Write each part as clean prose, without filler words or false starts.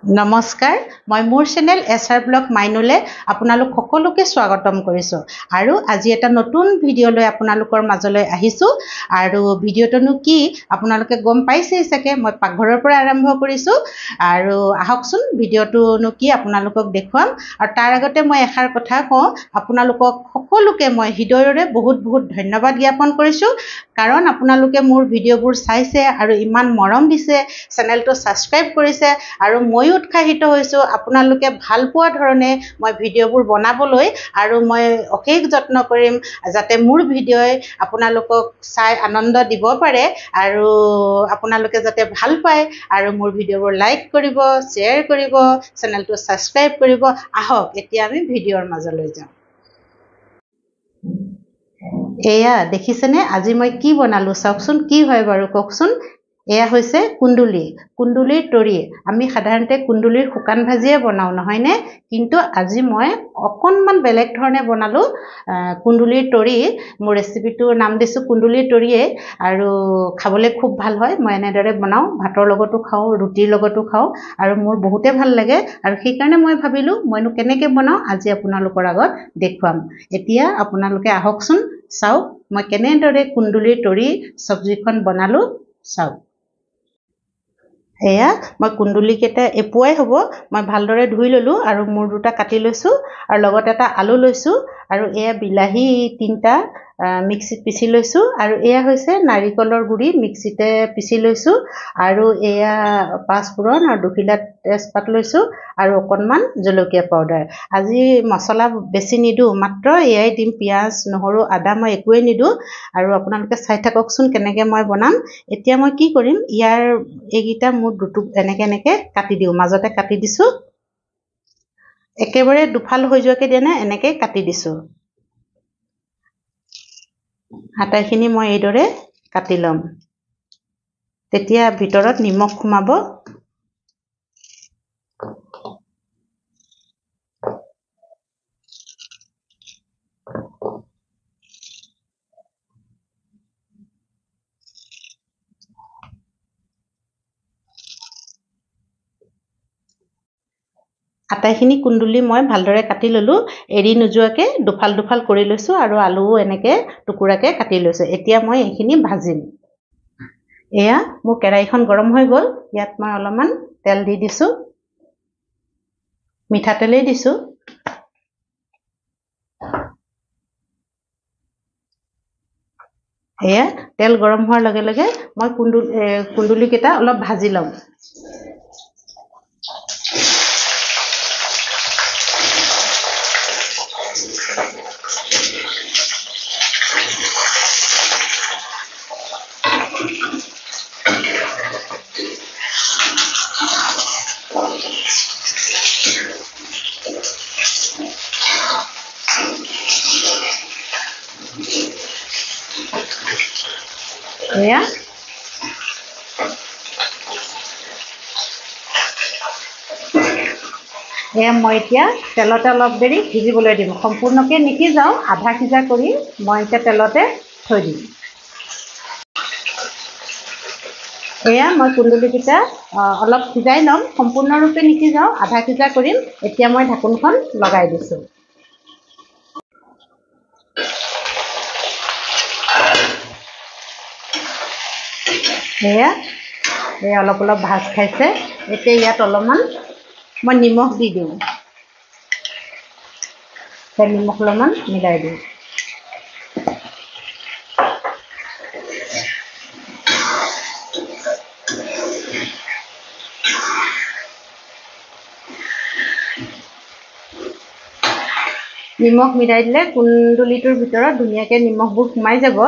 নমস্কাৰ মই মোৰ চেনেল এছআৰ ব্লগ মাইনুলে আপোনালোক সকলোকে স্বাগতম কৰিছোঁ আৰু আজি এটা নতুন ভিডিঅ' লৈ আপোনালোকৰ মাজলৈ আহিছোঁ আৰু ভিডিঅ'টোনো কি আপোনালোকে গম পাইছেই চাগে মই পাকঘৰৰ পৰা আৰম্ভ কৰিছোঁ আৰু আহকচোন ভিডিঅ'টোনো কি আপোনালোকক দেখুৱাম আৰু তাৰ আগতে মই এষাৰ কথা কওঁ আপোনালোকক সকলোকে মই হৃদয়ৰে বহুত ধন্যবাদ জ্ঞাপন কৰিছোঁ কাৰণ আপোনালোকে মোৰ ভিডিঅ'বোৰ চাইছে আৰু ইমান মৰম দিছে চেনেলটো ছাবস্ক্ৰাইব কৰিছে আৰু ময়ো উৎসাহিত হৈছোঁ আপোনালোকে ভাল পোৱা ধৰণে মই ভিডিঅ'বোৰ বনাবলৈ আৰু মই অশেষ যত্ন কৰিম যাতে মোৰ ভিডিঅ'ই আপোনালোকক চাই আনন্দ দিব পাৰে আৰু আপোনালোকে যাতে ভাল পায় আৰু মোৰ ভিডিঅ'বোৰ লাইক কৰিব শ্বেয়াৰ কৰিব চেনেলটো ছাবস্ক্ৰাইব কৰিব আহক এতিয়া আমি ভিডিঅ'ৰ মাজলৈ যাওঁ এয়া দেখিছেনে আজি মই কি বনালোঁ চাওকচোন কি হয় বাৰু কওকচোন এয়া হৈছে কুন্দুলিৰ তৰি আমি সাধাৰণতে কুন্দুলিৰ শুকান ভাজিয়ে বনাওঁ নহয়নে কিন্তু আজি মই অকণমান বেলেগ ধৰণে বনালোঁ কুন্দুলিৰ তৰি মোৰ ৰেচিপিটোৰ নাম দিছোঁ কুন্দুলিৰ তৰিয়ে আৰু খাবলৈ খুব ভাল হয় মই এনেদৰে বনাওঁ ভাতৰ লগতো খাওঁ ৰুটিৰ লগতো খাওঁ আৰু মোৰ বহুতে ভাল লাগে আৰু সেইকাৰণে মই ভাবিলোঁ মইনো কেনেকৈ বনাওঁ আজি আপোনালোকৰ আগত দেখুৱাম এতিয়া আপোনালোকে আহকচোন চাওক মই কেনেদৰে কুন্দুলিৰ তৰি চব্জিখন বনালোঁ চাওক এয়া মই কুন্দুলিকেইটা এপুৱাই হ'ব মই ভালদৰে ধুই ল'লোঁ আৰু মূৰ দুটা কাটি লৈছোঁ আৰু লগতে এটা আলু লৈছোঁ আৰু এয়া বিলাহী 3টা মিক্সিত পিচি লৈছোঁ আৰু এয়া হৈছে নাৰিকলৰ গুড়ি মিক্সিতে পিচি লৈছোঁ আৰু এয়া পাঁচফোৰণ আৰু দুখিলা তেজপাত লৈছোঁ আৰু অকণমান জলকীয়া পাউডাৰ আজি মছলা বেছি নিদিওঁ মাত্ৰ এয়াই দিম পিঁয়াজ নহৰু আদা মই একোৱেই নিদিওঁ আৰু আপোনালোকে চাই থাককচোন কেনেকৈ মই বনাম এতিয়া মই কি কৰিম ইয়াৰ এইকেইটা মোৰ এনেকৈ কাটি দিওঁ মাজতে কাটি দিছোঁ একেবাৰে দুফাল হৈ যোৱাকৈ দিয়া নাই এনেকৈ কাটি দিছোঁ আটাইখিনি মই এইদৰে কাটি ল'ম তেতিয়া ভিতৰত নিমখ সোমাব আটাইখিনি কুন্দুলি মই ভালদৰে কাটি ল'লোঁ এৰি নোযোৱাকৈ দুফাল কৰি লৈছোঁ আৰু আলুও এনেকৈ টুকুৰাকৈ কাটি লৈছোঁ এতিয়া মই এইখিনি ভাজিম এয়া মোৰ কেৰাহীখন গৰম হৈ গ'ল ইয়াত মই অলপমান তেল দি দিছোঁ মিঠাতেলেই দিছোঁ এয়া তেল গৰম হোৱাৰ লগে লগে মই কুন্দুলিকেইটা অলপ ভাজি ল'ম এয়া মই এতিয়া তেলতে অলপ দেৰি সিজিবলৈ দিম সম্পূৰ্ণকৈ নিসিজাওঁ আধা সিজা কৰি মই এতিয়া তেলতে থৈ দিম এয়া মই কুন্দুলিকেইটা অলপ সিজাই ল'ম সম্পূৰ্ণৰূপে নিসিজাওঁ আধা সিজা কৰিম এতিয়া মই ঢাকোনখন লগাই দিছোঁ এয়া অলপ ভাজ খাইছে এতিয়া ইয়াত অলপমান মই নিমখ দি দিওঁ নিমখ অলপমান মিলাই দিওঁ নিমখ মিলাই দিলে কুন্দুলিটোৰ ভিতৰত ধুনীয়াকৈ নিমখবোৰ সোমাই যাব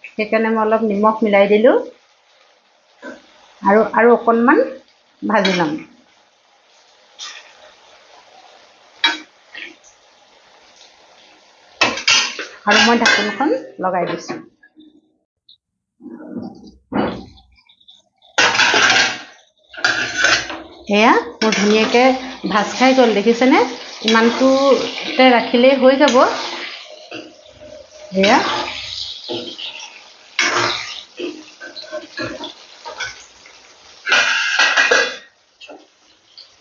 সেইকাৰণে মই অলপ নিমখ মিলাই দিলোঁ আৰু অকণমান ভাজি ল'ম আৰু মই ঢাকোনখন লগাই দিছোঁ এয়া মোৰ ধুনীয়াকৈ ভাজ খাই গ'ল দেখিছেনে ইমানটোতে ৰাখিলেই হৈ যাব এয়া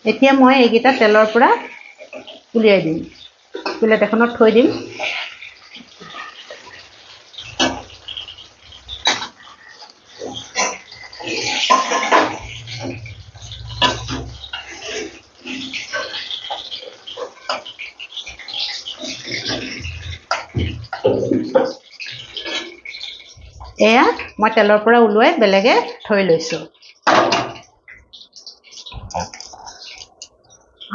এতিয়া মই এইকেইটা তেলৰ পৰা উলিয়াই দিম প্লেট এখনত থৈ দিম এয়া মই তেলৰ পৰা উলিয়াই বেলেগে থৈ লৈছো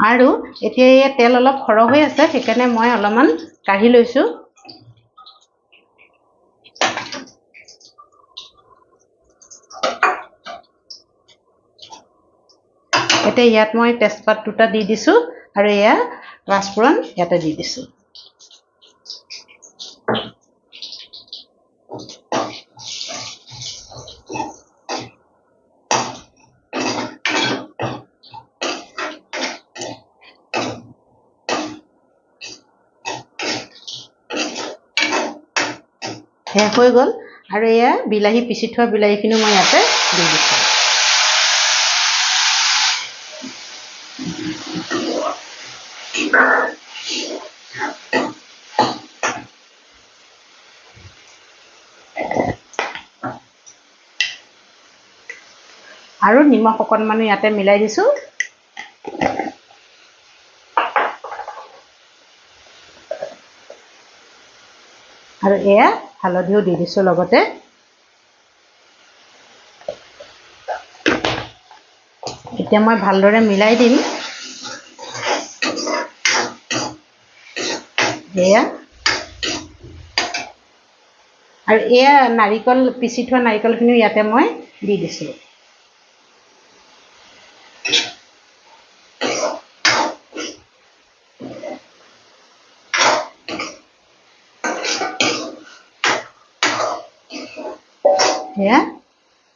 আৰু এতিয়া এই তেল অলপ খৰহ হৈ আছে সেইকাৰণে মই অলপমান কাঢ়ি লৈছো এতিয়া ইয়াত মই তেজপাত দুটা দি দিছো আৰু এয়া পাঁচফোৰণ ইয়াতে দি দিছো শেষ হৈ গ'ল আৰু এয়া বিলাহী পিছি থোৱা বিলাহীখিনি মই ইয়াতে দি দিছো আৰু নিমখ অকণমান ইয়াতে মিলাই দিছো আৰু এয়া হালধিও দি দিছো লগতে এতিয়া মই ভালদৰে মিলাই দিম এয়া আৰু এয়া নাৰিকল পিছি থোৱা নাৰিকলখিনি ইয়াতে মই দি দিছো এয়া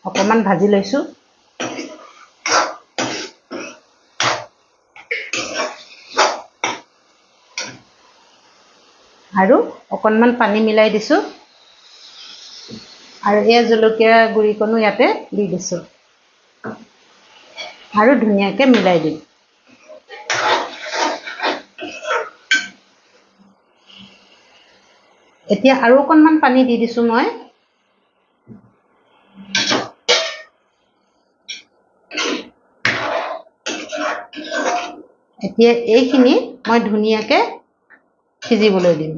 অকণমান ভাজি লৈছো আৰু অকণমান পানী মিলাই দিছো আৰু এই জলকীয়া গুড়িকণো ইয়াতে দি দিছো আৰু ধুনীয়াকৈ মিলাই দিম এতিয়া আৰু অকণমান পানী দি দিছো মই এতিয়া এইখিনি মই ধুনীয়াকৈ সিজিবলৈ দিম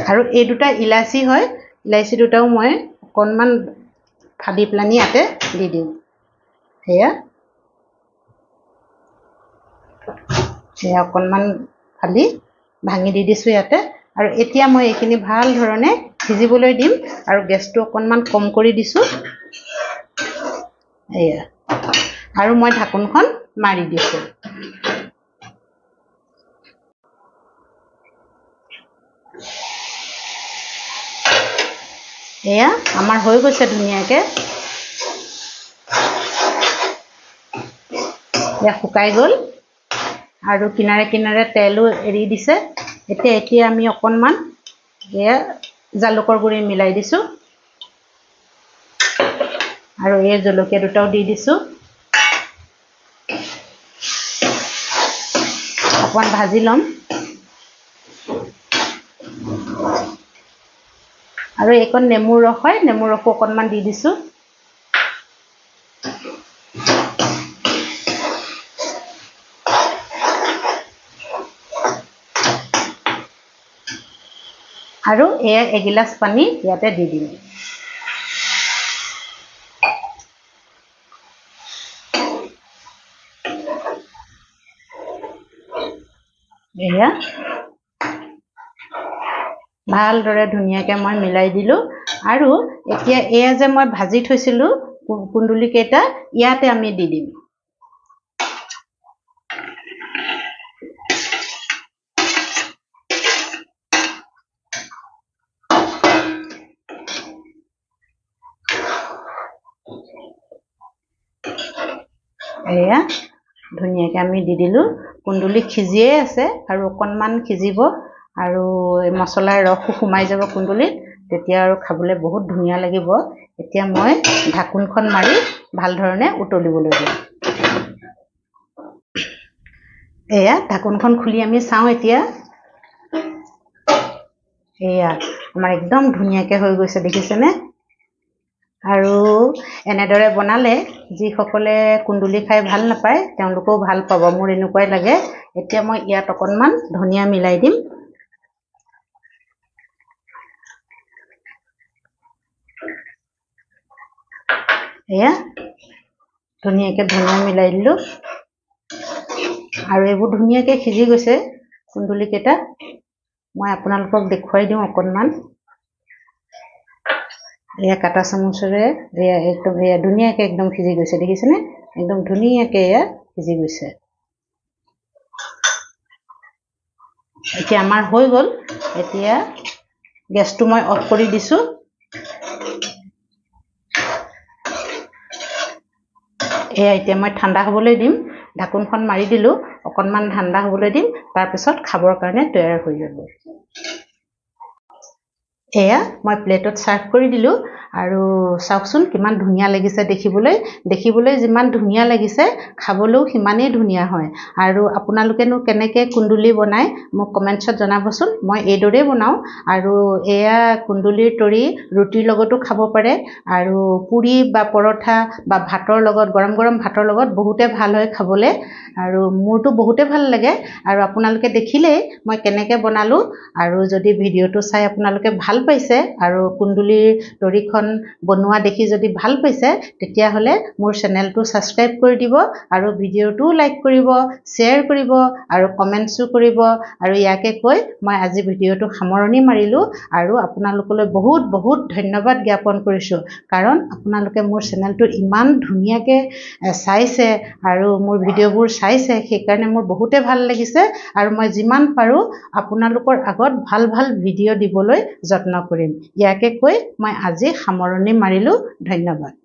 আৰু এই দুটা ইলাচি হয় ইলাচি দুটাও মই অকণমান ফালি পেলানি ইয়াতে দি দিম সেয়া অকণমান ফালি ভাঙি দি দিছো ইয়াতে আৰু এতিয়া মই এইখিনি ভাল ধৰণে সিজিবলৈ দিম আৰু গেছটো অকণমান কম কৰি দিছো এয়া আৰু মই ঢাকনখন মাৰি দিছো এয়া আমাৰ হৈ গৈছে ধুনীয়াকৈ এয়া শুকাই গ'ল আৰু কিনাৰে কিনাৰে তেলো এৰি দিছে এতিয়া আমি অকণমান এয়া জালুকৰ গুড়ি মিলাই দিছো আৰু এই জলকীয়া দুটাও দি দিছো অকণমান ভাজি ল'ম আৰু এইকণ নেমুৰ ৰস হয় নেমুৰ ৰসো অকণমান দি দিছো আৰু এয়া এগিলাচ পানী ইয়াতে দি দিম এয়া ভালদৰে ধুনীয়াকৈ মই মিলাই দিলো আৰু এতিয়া এয়া যে মই ভাজি থৈছিলো কুন্দুলি কেইটা ইয়াতে আমি দি দিম এয়া ধুনীয়াকৈ আমি দি দিলো কুন্দুলি সিজিয়ে আছে আৰু অকণমান সিজিব আৰু মছলাৰ ৰসও সোমাই যাব কুন্দুলিত তেতিয়া আৰু খাবলৈ বহুত ধুনীয়া লাগিব। এতিয়া মই ঢাকোনখন মাৰি ভাল ধৰণে উতলিবলৈ দিম। এয়া ঢাকোনখন খুলি আমি চাওঁ এতিয়া। এয়া আমাৰ একদম ধুনীয়াকৈ হৈ গৈছে, দেখিছেনে? আৰু এনেদৰে বনালে যিসকলে কুন্দুলি খাই ভাল নাপায় তেওঁলোকেও ভাল পাব, মোৰ এনেকুৱাই লাগে। এতিয়া মই ইয়াত অকণমান ধনিয়া মিলাই দিম। এয়া ধুনীয়াকৈ ধনিয়া মিলাই দিলোঁ। আৰু এইবোৰ ধুনীয়াকৈ সিজি গৈছে কুন্দুলিকেইটা। মই আপোনালোকক দেখুৱাই দিওঁ অকণমান। এয়া কাটা চামুচেৰে এয়া একদম এয়া ধুনীয়াকৈ একদম সিজি গৈছে, দেখিছেনে? একদম ধুনীয়াকৈ এয়া সিজি গৈছে। এতিয়া আমাৰ হৈ গ'ল। এতিয়া গেছটো মই অফ কৰি দিছোঁ। এয়া এতিয়া মই ঠাণ্ডা হ'বলৈ দিম। ঢাকোনখন মাৰি দিলোঁ, অকণমান ঠাণ্ডা হ'বলৈ দিম, তাৰপিছত খাবৰ কাৰণে তৈয়াৰ হৈ যাব। এয়া মই প্লেটত চাৰ্ভ কৰি দিলোঁ। আৰু চাওকচোন কিমান ধুনীয়া লাগিছে দেখিবলৈ। দেখিবলৈ যিমান ধুনীয়া লাগিছে খাবলৈও সিমানেই ধুনীয়া হয়। আৰু আপোনালোকেনো কেনেকৈ কুন্দুলি বনায় মোক কমেণ্টছত জনাবচোন। মই এইদৰেই বনাওঁ। আৰু এয়া কুন্দুলিৰ তৰি ৰুটিৰ লগতো খাব পাৰে, আৰু পুৰি বা পৰঠা বা ভাতৰ লগত, গৰম গৰম ভাতৰ লগত বহুতে ভাল হয় খাবলৈ। আৰু মোৰতো বহুতে ভাল লাগে। আৰু আপোনালোকে দেখিলেই মই কেনেকৈ বনালোঁ। আৰু যদি ভিডিঅ'টো চাই আপোনালোকে ভাল পাইছে আৰু কুন্দুলিৰ তৰিখন বনোৱা দেখি যদি ভাল পাইছে, তেতিয়াহ'লে মোৰ চেনেলটো ছাবস্ক্ৰাইব কৰি দিব, আৰু ভিডিঅ'টোও লাইক কৰিব, শ্বেয়াৰ কৰিব আৰু কমেণ্টছো কৰিব। আৰু ইয়াকে কৈ মই আজি ভিডিঅ'টো সামৰণি মাৰিলোঁ। আৰু আপোনালোকলৈ বহুত বহুত ধন্যবাদ জ্ঞাপন কৰিছোঁ, কাৰণ আপোনালোকে মোৰ চেনেলটো ইমান ধুনীয়াকৈ চাইছে আৰু মোৰ ভিডিঅ'বোৰ চাইছে, সেইকাৰণে মোৰ বহুতে ভাল লাগিছে। আৰু মই যিমান পাৰোঁ আপোনালোকৰ আগত ভাল ভাল ভিডিঅ' দিবলৈ যত্ন কৰিম। ইয়াকে কৈ মই আজি সামৰণি মাৰিলোঁ। ধন্যবাদ।